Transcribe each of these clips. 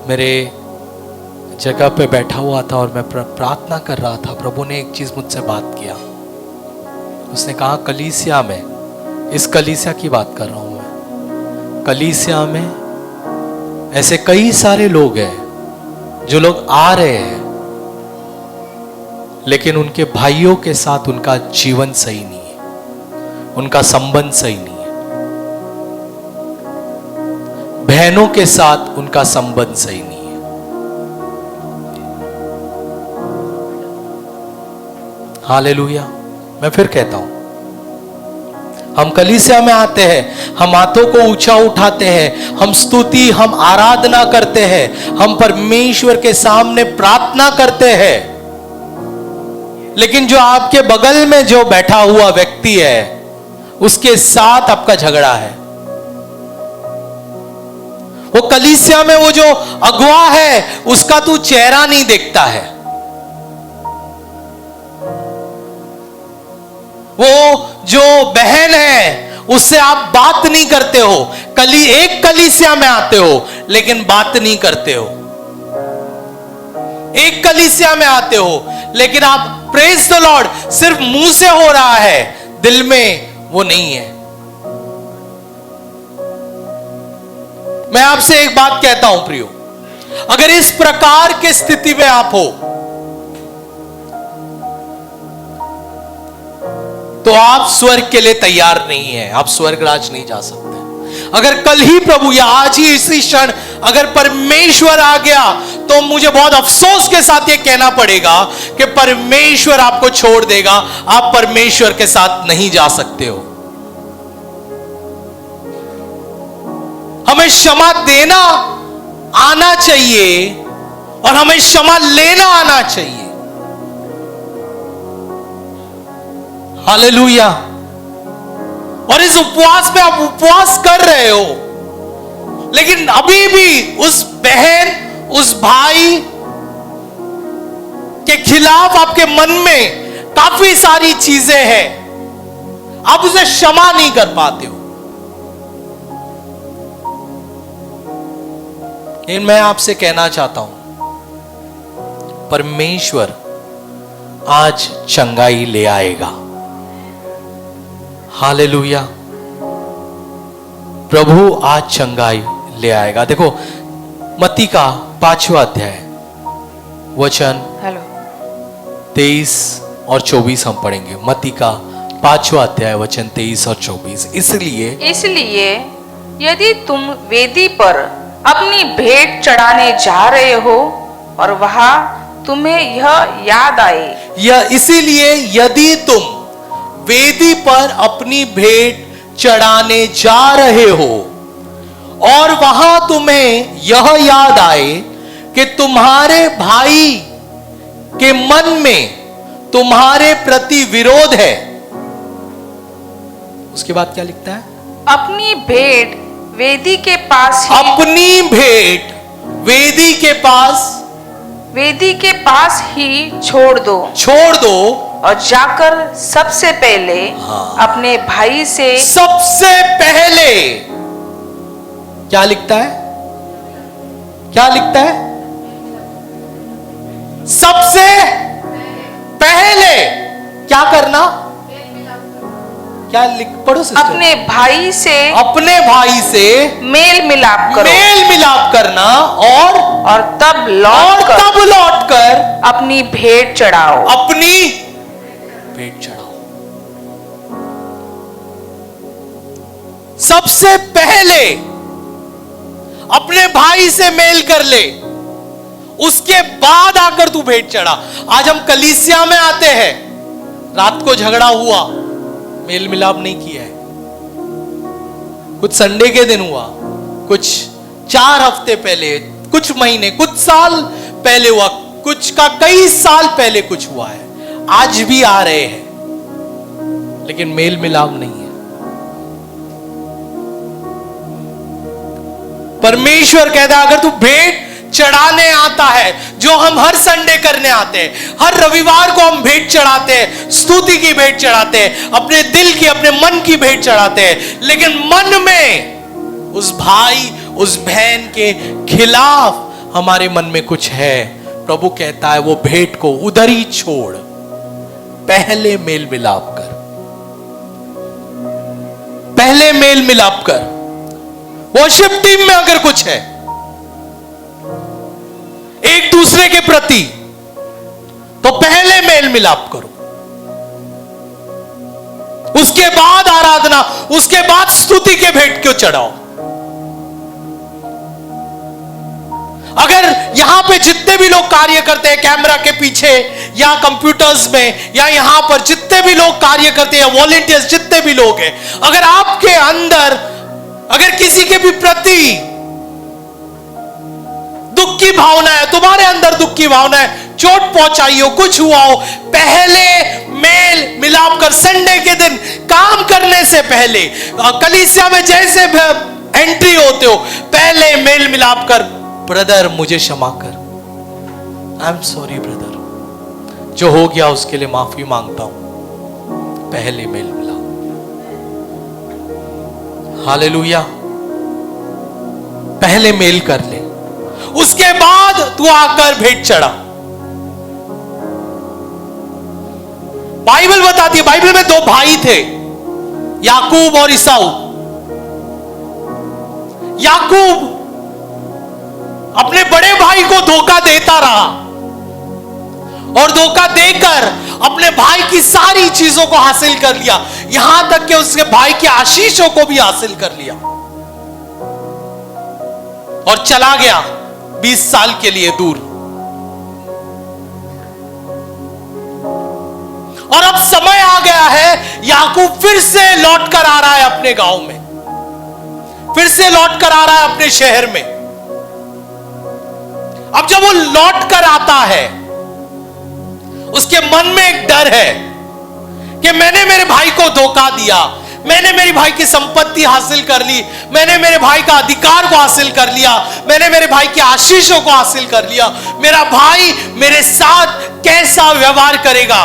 मेरे जगह पे बैठा हुआ था और मैं प्रार्थना कर रहा था, प्रभु ने एक चीज मुझसे बात किया। उसने कहा कलीसिया में, इस कलीसिया की बात कर रहा हूं मैं, कलीसिया में ऐसे कई सारे लोग हैं जो लोग आ रहे हैं लेकिन उनके भाइयों के साथ उनका जीवन सही नहीं है, उनका संबंध सही नहीं है, बहनों के साथ उनका संबंध सही नहीं है। हालेलुया। मैं फिर कहता हूं, हम कलीसिया में आते हैं, हम हाथों को ऊंचा उठाते हैं, हम स्तुति, हम आराधना करते हैं, हम परमेश्वर के सामने प्रार्थना करते हैं, लेकिन जो आपके बगल में जो बैठा हुआ व्यक्ति है उसके साथ आपका झगड़ा है। वो कलीसिया में वो जो अगुवा है उसका तू चेहरा नहीं देखता है, वो जो बहन है उससे आप बात नहीं करते हो, एक कलीसिया में आते हो लेकिन बात नहीं करते हो, एक कलीसिया में आते हो लेकिन आप प्रेज द लॉर्ड सिर्फ मुंह से हो रहा है, दिल में वो नहीं है। मैं आपसे एक बात कहता हूं प्रियो, अगर इस प्रकार की स्थिति में आप हो तो आप स्वर्ग के लिए तैयार नहीं है, आप स्वर्ग राज नहीं जा सकते। अगर कल ही प्रभु या आज ही इसी क्षण अगर परमेश्वर आ गया तो मुझे बहुत अफसोस के साथ ये कहना पड़ेगा कि परमेश्वर आपको छोड़ देगा, आप परमेश्वर के साथ नहीं जा सकते हो। हमें क्षमा देना आना चाहिए और हमें क्षमा लेना आना चाहिए। हालेलुया। और इस उपवास में आप उपवास कर रहे हो लेकिन अभी भी उस बहन, उस भाई के खिलाफ आपके मन में काफी सारी चीजें हैं, आप उसे क्षमा नहीं कर पाते हो। लेकिन मैं आपसे कहना चाहता हूं, परमेश्वर आज चंगाई ले आएगा। हालेलुया। प्रभु आज चंगाई ले आएगा। देखो मत्ती का 5वां अध्याय वचन 23 और 24 हम पढ़ेंगे। मत्ती का 5वां अध्याय वचन 23 और 24। इसलिए यदि तुम वेदी पर अपनी भेंट चढ़ाने जा रहे हो और वहां तुम्हें यह याद आए, इसीलिए यदि तुम वेदी पर अपनी भेंट चढ़ाने जा रहे हो और वहां तुम्हें यह याद आए कि तुम्हारे भाई के मन में तुम्हारे प्रति विरोध है। उसके बाद क्या लिखता है? अपनी भेंट वेदी के पास ही, अपनी भेंट वेदी के पास ही छोड़ दो और जाकर सबसे पहले अपने भाई से, सबसे पहले क्या लिखता है? सबसे पहले क्या करना? क्या पढ़ो सिस्टर। अपने भाई से मेल मिलाप करना और तब लौट कर अपनी भेंट चढ़ाओ। सबसे पहले अपने भाई से मेल कर ले, उसके बाद आकर तू भेंट चढ़ा। आज हम कलीसिया में आते हैं, रात को झगड़ा हुआ, मेल मिलाप नहीं किया है, कुछ संडे के दिन हुआ, कुछ 4 हफ्ते पहले, कुछ महीने, कुछ साल पहले हुआ, कुछ का कई साल पहले कुछ हुआ है, आज भी आ रहे हैं लेकिन मेल मिलाप नहीं है। परमेश्वर कहता है अगर तू भेंट चढ़ाने आता है, जो हम हर संडे करने आते हैं, हर रविवार को हम भेंट चढ़ाते हैं, स्तुति की भेंट चढ़ाते हैं, अपने दिल की, अपने मन की भेंट चढ़ाते हैं, लेकिन मन में उस भाई, उस बहन के खिलाफ हमारे मन में कुछ है, प्रभु कहता है वो भेंट को उधर ही छोड़, पहले मेल मिलाप कर, पहले मेल मिलाप कर। वर्शिप टीम में अगर कुछ है एक दूसरे के प्रति, तो पहले मेल मिलाप करो, उसके बाद आराधना, उसके बाद स्तुति के भेंट क्यों चढ़ाओ। अगर यहां पे जितने भी लोग कार्य करते हैं, कैमरा के पीछे या कंप्यूटर्स में या यहां पर जितने भी लोग कार्य करते हैं, वॉलंटियर्स जितने भी लोग हैं, अगर आपके अंदर अगर किसी के भी प्रति दुख की भावना है, तुम्हारे अंदर दुख की भावना है, चोट पहुंचाई हो, कुछ हुआ हो, पहले मेल मिलाप कर। संडे के दिन काम करने से पहले, कलीसिया में जैसे एंट्री होते हो, पहले मेल मिलाप कर, ब्रदर मुझे क्षमा कर, आई एम सॉरी ब्रदर, जो हो गया उसके लिए माफी मांगता हूं, पहले मेल मिलाप। हालेलुया, पहले मेल कर ले, उसके बाद तू आकर भेंट चढ़ा। बाइबल बताती है, बाइबल में दो भाई थे, याकूब और ईसाऊ। याकूब अपने बड़े भाई को धोखा देता रहा और धोखा देकर अपने भाई की सारी चीजों को हासिल कर लिया, यहां तक कि उसके भाई के आशीषों को भी हासिल कर लिया और चला गया 20 साल के लिए दूर। और अब समय आ गया है, याकूब फिर से लौट कर आ रहा है अपने गांव में, फिर से लौट कर आ रहा है अपने शहर में। अब जब वो लौट कर आता है, उसके मन में एक डर है कि मैंने मेरे भाई को धोखा दिया, मैंने मेरे भाई की संपत्ति हासिल कर ली, मैंने मेरे भाई का अधिकार को हासिल कर लिया, मैंने मेरे भाई के आशीषों को हासिल कर लिया, मेरा भाई मेरे साथ कैसा व्यवहार करेगा,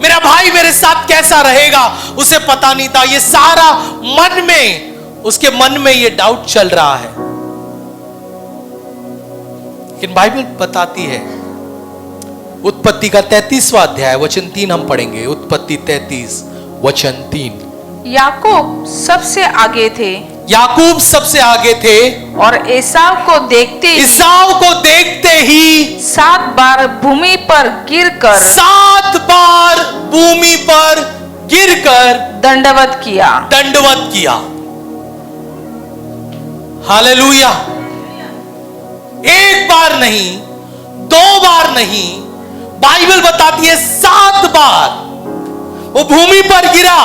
मेरा भाई मेरे साथ कैसा रहेगा, उसे पता नहीं था। ये सारा मन में, उसके मन में ये डाउट चल रहा है। लेकिन बाइबल बताती है, उत्पत्ति का 33वां अध्याय वचन 3 हम पढ़ेंगे। उत्पत्ति 33 वचन 3। याकूब सबसे आगे थे, याकूब सबसे आगे थे और एसाव को देखते ही, ईसाव को देखते ही 7 बार भूमि पर गिरकर, 7 बार भूमि पर गिरकर दंडवत किया, दंडवत किया। हालेलुया। एक बार नहीं, 2 बार नहीं, बाइबल बताती है 7 बार वो भूमि पर गिरा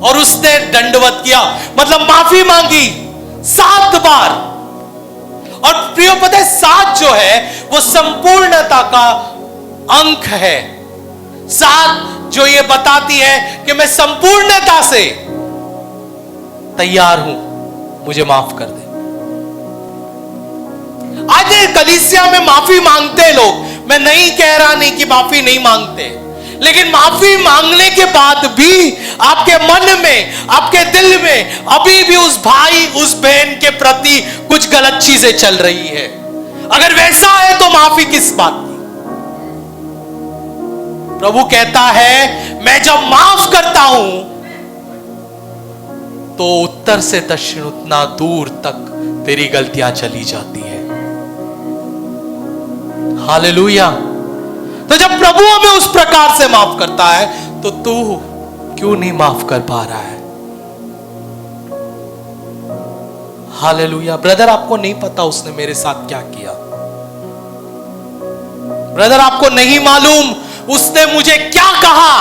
और उसने दंडवत किया, मतलब माफी मांगी 7 बार। और प्रियो पता है, 7 जो है वो संपूर्णता का अंक है। 7 जो ये बताती है कि मैं संपूर्णता से तैयार हूं, मुझे माफ कर दे। आज कलीसिया में माफी मांगते लोग, मैं नहीं कह रहा नहीं कि माफी नहीं मांगते, लेकिन माफी मांगने के बाद भी आपके मन में, आपके दिल में अभी भी उस भाई, उस बहन के प्रति कुछ गलत चीजें चल रही है। अगर वैसा है तो माफी किस बात की? प्रभु कहता है, मैं जब माफ करता हूं तो उत्तर से दक्षिण उतना दूर तक तेरी गलतियां चली जाती है। हालेलुया। तो जब प्रभु हमें उस प्रकार से माफ करता है, तो तू क्यों नहीं माफ कर पा रहा है? हालेलुया। ब्रदर, आपको नहीं पता उसने मेरे साथ क्या किया। ब्रदर, आपको नहीं मालूम उसने मुझे क्या कहा।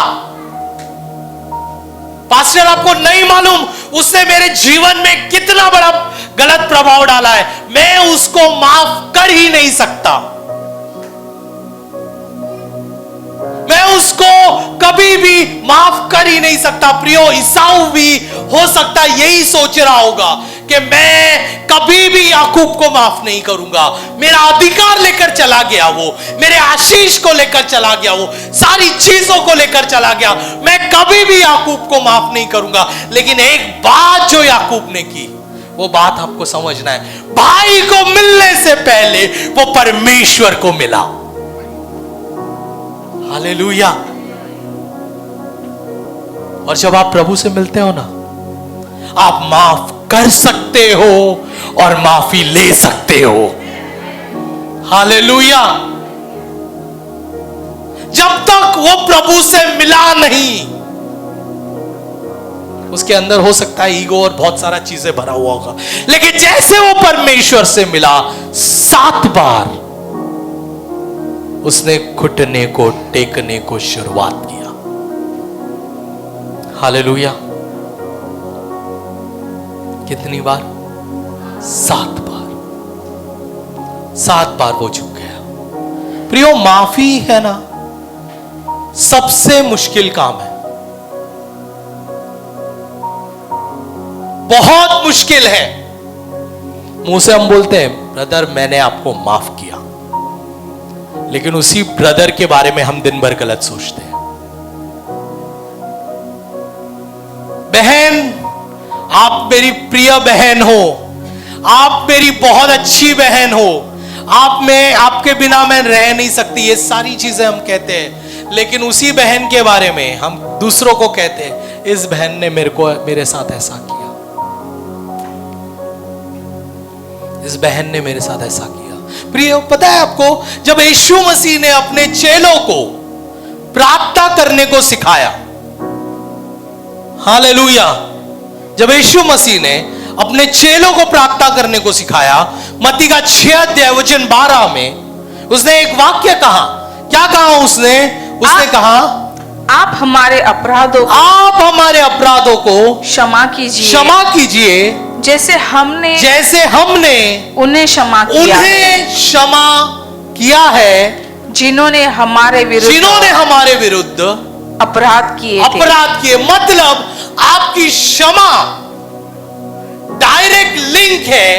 पास्टर, आपको नहीं मालूम उसने मेरे जीवन में कितना बड़ा गलत प्रभाव डाला है। मैं उसको माफ कर ही नहीं सकता, मैं उसको कभी भी माफ कर ही नहीं सकता। प्रियो, ईसाऊ भी हो सकता यही सोच रहा होगा कि मैं कभी भी याकूब को माफ नहीं करूंगा। मेरा अधिकार लेकर चला गया वो, मेरे आशीष को लेकर चला गया वो, सारी चीजों को लेकर चला गया। मैं कभी भी याकूब को माफ नहीं करूंगा। लेकिन एक बात जो याकूब ने की, वो बात आपको समझना है। भाई को मिलने से पहले वो परमेश्वर को मिला। हालेलुया। और जब आप प्रभु से मिलते हो ना, आप माफ कर सकते हो और माफी ले सकते हो। हालेलुया। जब तक वो प्रभु से मिला नहीं, उसके अंदर हो सकता है ईगो और बहुत सारा चीजें भरा हुआ होगा, लेकिन जैसे वो परमेश्वर से मिला 7 बार उसने घुटने को टेकने को शुरुआत किया। हालेलुया। कितनी बार? 7 बार। 7 बार वो झुक गया। प्रियो, माफी है ना सबसे मुश्किल काम है, बहुत मुश्किल है। मुंह से हम बोलते हैं ब्रदर मैंने आपको माफ किया, लेकिन उसी ब्रदर के बारे में हम दिन भर गलत सोचते हैं। बहन, आप मेरी प्रिय बहन हो, आप मेरी बहुत अच्छी बहन हो, आपके बिना मैं रह नहीं सकती, ये सारी चीजें हम कहते हैं। लेकिन उसी बहन के बारे में हम दूसरों को कहते हैं इस बहन ने मेरे साथ ऐसा किया, इस बहन ने मेरे साथ ऐसा किया। प्रिय, पता है आपको, जब यीशु मसीह ने अपने चेलों को प्रार्थना करने को सिखाया, हालेलुया, जब यीशु मसीह ने अपने चेलों को प्रार्थना करने को सिखाया, मत्ती का 6 अध्याय वचन 12 में उसने एक वाक्य कहा। क्या कहा उसने? उसने कहा आप हमारे अपराधों को क्षमा कीजिए, क्षमा कीजिए जैसे हमने उन्हें क्षमा किया है जिन्होंने हमारे विरुद्ध अपराध किए। मतलब आपकी क्षमा डायरेक्ट लिंक है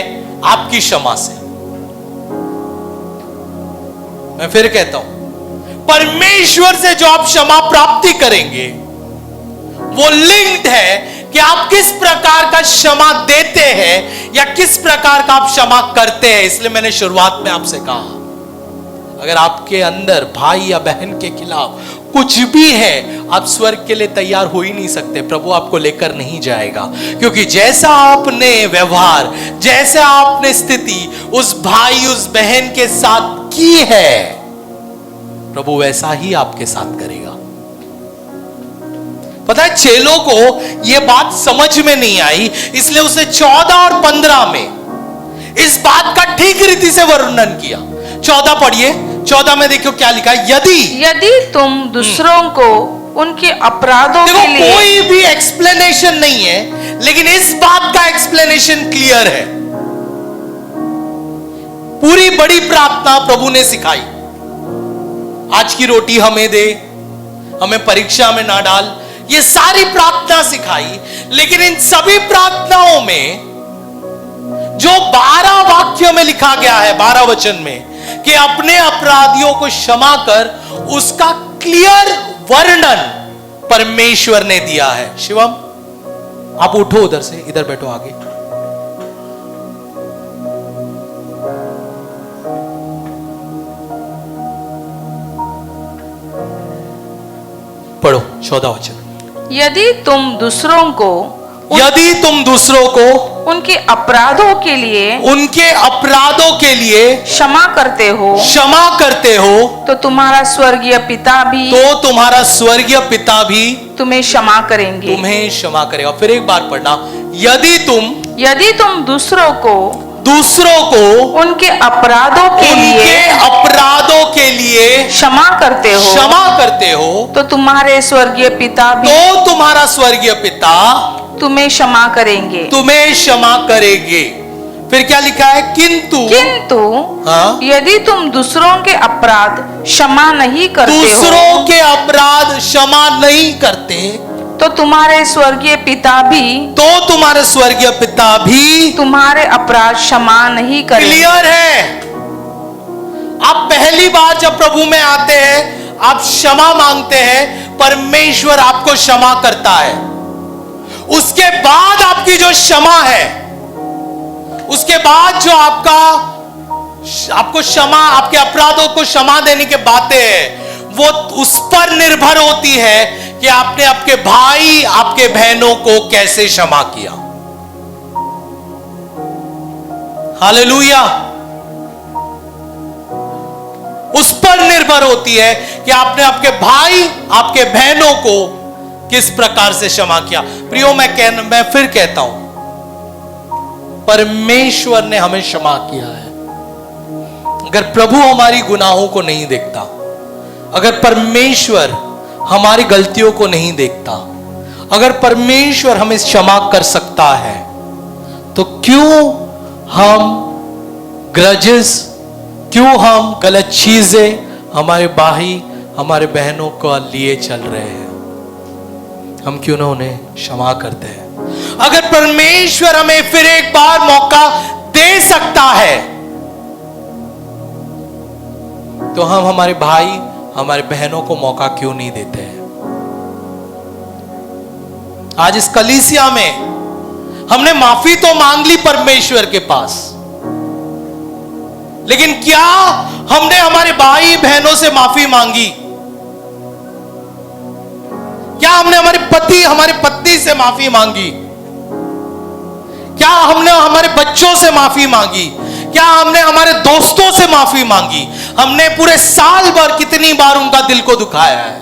आपकी क्षमा से। मैं फिर कहता हूं, परमेश्वर से जो आप क्षमा प्राप्ति करेंगे वो लिंक्ड है कि आप किस प्रकार का क्षमा देते हैं या किस प्रकार का आप क्षमा करते हैं। इसलिए मैंने शुरुआत में आपसे कहा, अगर आपके अंदर भाई या बहन के खिलाफ कुछ भी है, आप स्वर्ग के लिए तैयार हो ही नहीं सकते। प्रभु आपको लेकर नहीं जाएगा, क्योंकि जैसा आपने व्यवहार, जैसा आपने स्थिति उस भाई उस बहन के साथ की है, प्रभु वैसा ही आपके साथ करेगा। पता है, चेलों को यह बात समझ में नहीं आई, इसलिए उसने 14 और 15 में इस बात का ठीक रीति से वर्णन किया। 14 पढ़िए, 14 में देखो क्या लिखा है। यदि तुम दूसरों को उनके अपराधों के लिए, कोई भी एक्सप्लेनेशन नहीं है, लेकिन इस बात का एक्सप्लेनेशन क्लियर है। पूरी बड़ी प्रार्थना प्रभु ने सिखाई, आज की रोटी हमें दे, हमें परीक्षा में ना डाल, ये सारी प्रार्थना सिखाई। लेकिन इन सभी प्रार्थनाओं में जो 12 वाक्यों में लिखा गया है, 12 वचन में, कि अपने अपराधियों को क्षमा कर, उसका क्लियर वर्णन परमेश्वर ने दिया है। शिवम, आप उठो उधर से, इधर बैठो आगे। पढ़ो 14 वचन। यदि तुम दूसरों को उनके अपराधों के लिए क्षमा करते हो तो तुम्हारा स्वर्गीय पिता भी तुम्हें क्षमा करेंगे। फिर एक बार पढ़ना, यदि तुम दूसरों को उनके अपराधों के लिए क्षमा करते हो तो तुम्हारे स्वर्गीय पिता तुम्हें क्षमा करेंगे। फिर क्या लिखा है? किंतु यदि तुम दूसरों के अपराध क्षमा नहीं करते तो तुम्हारे स्वर्गीय पिता भी तुम्हारे अपराध क्षमा नहीं करेंगे। क्लियर है? आप पहली बार जब प्रभु में आते हैं, आप क्षमा मांगते हैं, परमेश्वर आपको क्षमा करता है। उसके बाद आपकी जो क्षमा है उसके बाद जो आपको क्षमा, आपके अपराधों को क्षमा देने की बातें हैं, वो उस पर निर्भर होती है कि आपने आपके भाई, आपके बहनों को कैसे क्षमा किया। हालेलुया। उस पर निर्भर होती है कि आपने आपके भाई, आपके बहनों को किस प्रकार से क्षमा किया। प्रियो, मैं फिर कहता हूं, परमेश्वर ने हमें क्षमा किया है। अगर प्रभु हमारी गुनाहों को नहीं देखता, अगर परमेश्वर हमारी गलतियों को नहीं देखता, अगर परमेश्वर हमें क्षमा कर सकता है, तो क्यों हम ग्रजेस, क्यों हम गलत चीजें हमारे भाई, हमारे बहनों को लिए चल रहे हैं? हम क्यों ना उन्हें क्षमा करते हैं? अगर परमेश्वर हमें फिर एक बार मौका दे सकता है, तो हम हमारे भाई, हमारे बहनों को मौका क्यों नहीं देते हैं? आज इस कलीसिया में हमने माफी तो मांग ली परमेश्वर के पास, लेकिन क्या हमने हमारे भाई बहनों से माफी मांगी? क्या हमने हमारे पति, हमारे पत्नी से माफी मांगी? क्या हमने हमारे बच्चों से माफी मांगी? क्या हमने हमारे दोस्तों से माफी मांगी? हमने पूरे साल भर कितनी बार उनका दिल को दुखाया है?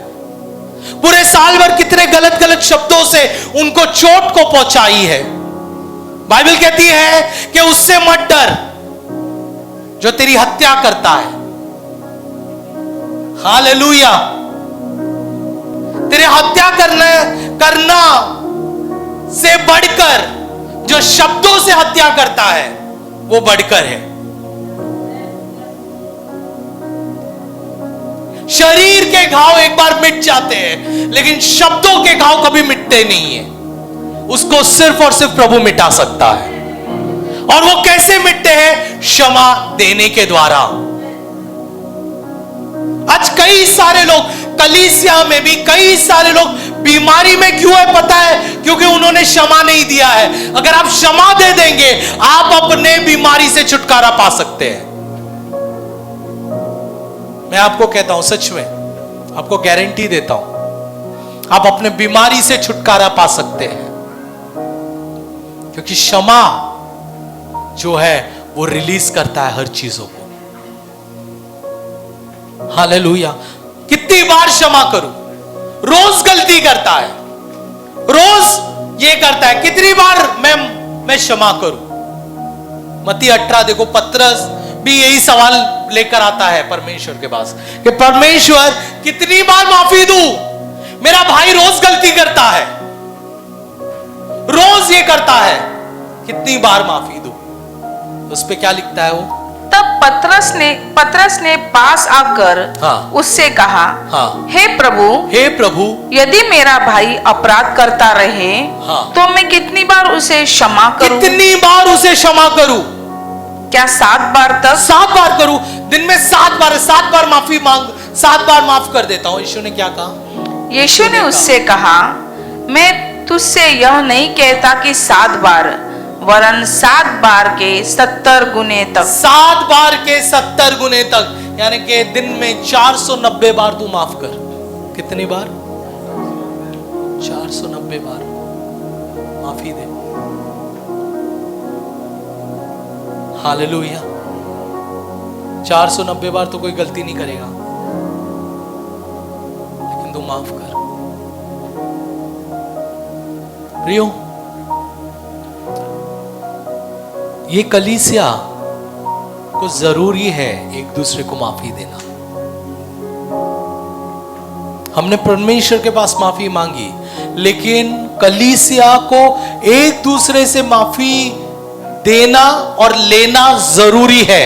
पूरे साल भर कितने गलत गलत शब्दों से उनको चोट को पहुंचाई है? बाइबल कहती है कि उससे मत डर जो तेरी हत्या करता है। हालेलुया। तेरे हत्या करना से बढ़कर जो शब्दों से हत्या करता है वो बढ़कर है। शरीर के घाव एक बार मिट जाते हैं, लेकिन शब्दों के घाव कभी मिटते नहीं है। उसको सिर्फ और सिर्फ प्रभु मिटा सकता है। और वो कैसे मिटते हैं? क्षमा देने के द्वारा। आज कई सारे लोग, कलीसिया में भी कई सारे लोग बीमारी में क्यों है पता है? क्योंकि उन्होंने क्षमा नहीं दिया है। अगर आप क्षमा दे देंगे, आप अपने बीमारी से छुटकारा पा सकते हैं। मैं आपको कहता हूं, सच में आपको गारंटी देता हूं, आप अपने बीमारी से छुटकारा पा सकते हैं, क्योंकि क्षमा जो है वो रिलीज करता है हर चीजों को। हालेलुया। कितनी बार क्षमा करूं? रोज गलती करता है, रोज ये करता है, कितनी बार मैं क्षमा करूं? मत्ती 18 देखो, पतरस भी यही सवाल लेकर आता है परमेश्वर के पास कि परमेश्वर कितनी बार माफी दूं? मेरा भाई रोज गलती करता है, रोज ये करता है, कितनी बार माफी दूं? उस पे क्या लिखता है वो? तब पतरस ने पास आकर उससे कहा, हे प्रभु, यदि मेरा भाई अपराध करता रहे तो मैं कितनी बार उसे क्षमा करूं? कितनी बार उसे क्षमा करूं? क्या 7 बार तक? 7 बार करूं? दिन में 7 बार माफी मांग, 7 बार माफ कर देता हूं। यीशु ने क्या कहा? यीशु ने उससे कहा, मैं तुझसे यह नहीं कहता कि 7 बार, वरन 7 बार के 70 गुने तक। 7 बार के 70 गुने तक, यानी कि दिन में 490 बार तू माफ कर। कितनी बार? 490 बार माफी दे। हालेलुया। 490 बार तो कोई गलती नहीं करेगा, लेकिन तू माफ कर। प्रियो, ये कलीसिया को जरूरी है एक दूसरे को माफी देना। हमने परमेश्वर के पास माफी मांगी, लेकिन कलीसिया को एक दूसरे से माफी देना और लेना जरूरी है।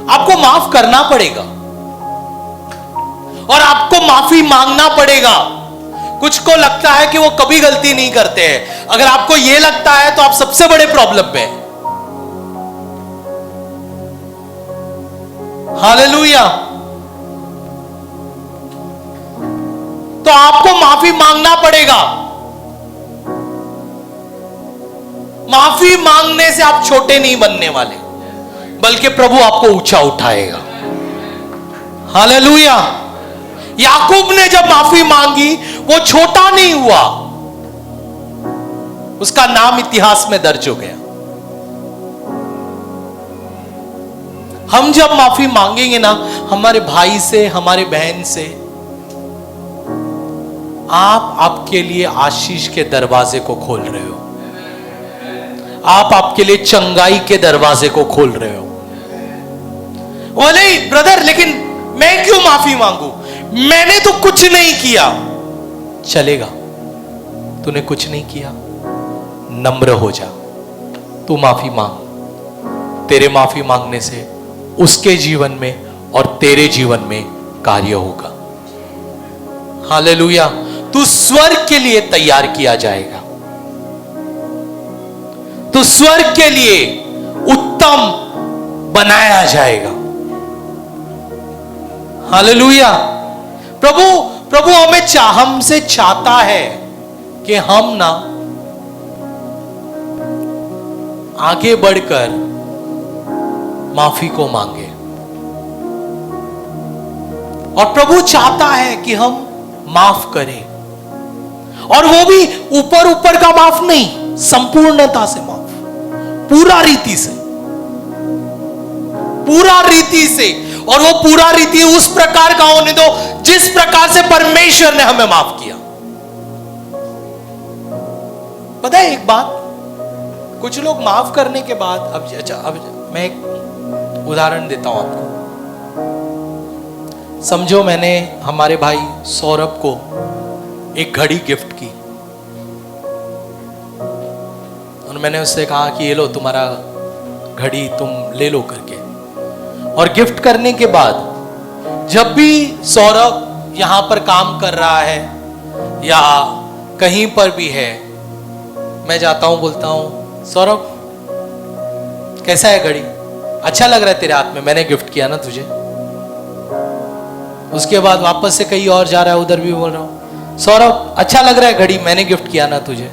आपको माफ करना पड़ेगा और आपको माफी मांगना पड़ेगा। कुछ को लगता है कि वो कभी गलती नहीं करते हैं। अगर आपको यह लगता है तो आप सबसे बड़े प्रॉब्लम में हैं। हालेलुया। तो आपको माफी मांगना पड़ेगा। माफी मांगने से आप छोटे नहीं बनने वाले, बल्कि प्रभु आपको ऊंचा उठाएगा। हालेलुया। याकूब ने जब माफी मांगी वो छोटा नहीं हुआ, उसका नाम इतिहास में दर्ज हो गया। हम जब माफी मांगेंगे ना हमारे भाई से, हमारे बहन से, आप आपके लिए आशीष के दरवाजे को खोल रहे हो, आप आपके लिए चंगाई के दरवाजे को खोल रहे हो। बोले ब्रदर लेकिन मैं क्यों माफी मांगू, मैंने तो कुछ नहीं किया। चलेगा, तूने कुछ नहीं किया, नम्र हो जा, तू माफी मांग। तेरे माफी मांगने से उसके जीवन में और तेरे जीवन में कार्य होगा। हालेलुया। तू स्वर्ग के लिए तैयार किया जाएगा, तू स्वर्ग के लिए उत्तम बनाया जाएगा। हालेलुया। प्रभु हमें हमसे चाहता है कि हम ना आगे बढ़कर माफी को मांगे, और प्रभु चाहता है कि हम माफ करें, और वो भी ऊपर ऊपर का माफ नहीं, संपूर्णता से माफ, पूरा रीति से, पूरा रीति से। और वो पूरा रीति उस प्रकार का होने दो जिस प्रकार से परमेश्वर ने हमें माफ किया। पता है एक बात, कुछ लोग माफ करने के बाद, अब मैं एक उदाहरण देता हूं आपको। समझो मैंने हमारे भाई सौरभ को एक घड़ी गिफ्ट की, और मैंने उससे कहा कि ये लो तुम्हारा घड़ी, तुम ले लो करके। और गिफ्ट करने के बाद जब भी सौरभ यहां पर काम कर रहा है या कहीं पर भी है, मैं जाता हूं, बोलता हूं सौरभ कैसा है घड़ी, अच्छा लग रहा है तेरे हाथ में, मैंने गिफ्ट किया ना तुझे। उसके बाद वापस से कहीं और जा रहा है, उधर भी बोल रहा हूं सौरभ अच्छा लग रहा है घड़ी, मैंने गिफ्ट किया ना तुझे।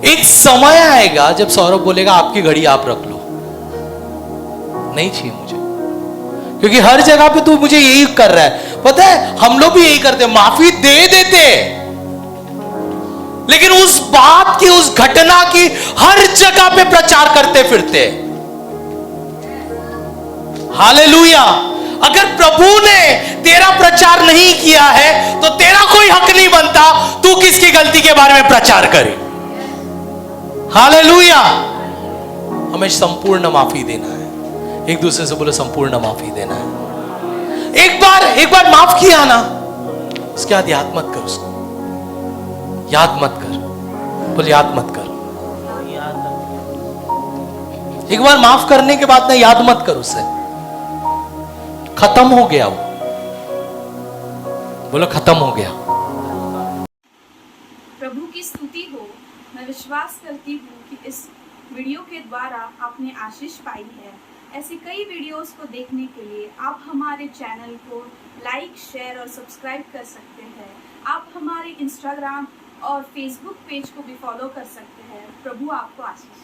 एक समय आएगा जब सौरभ बोलेगा आपकी घड़ी आप रख लो, नहीं चाहिए मुझे, क्योंकि हर जगह पे तू मुझे यही कर रहा है। पता है हम लोग भी यही करते हैं, माफी दे देते, लेकिन उस बात की, उस घटना की हर जगह पे प्रचार करते फिरते। हालेलुया। अगर प्रभु ने तेरा प्रचार नहीं किया है तो तेरा कोई हक नहीं बनता तू किसकी गलती के बारे में प्रचार करे। हालेलुया। हमें संपूर्ण माफी देना है, एक दूसरे से बोलो संपूर्ण माफी देना है। एक बार माफ किया ना, उसके बाद याद मत कर उसको, याद मत कर, बोल याद मत कर। एक बार माफ करने के बाद ना याद मत कर उसे, खत्म हो गया वो, बोलो खत्म हो गया। प्रभु की स्तुति हो। मैं विश्वास करती हूँ कि इस वीडियो के द्वारा आपने आशीष पाई है। ऐसे कई वीडियोस को देखने के लिए आप हमारे चैनल को लाइक, शेयर और सब्सक्राइब कर सकते हैं। आप हमारे इंस्टाग्राम और फेसबुक पेज को भी फॉलो कर सकते हैं। प्रभु आपको आशीष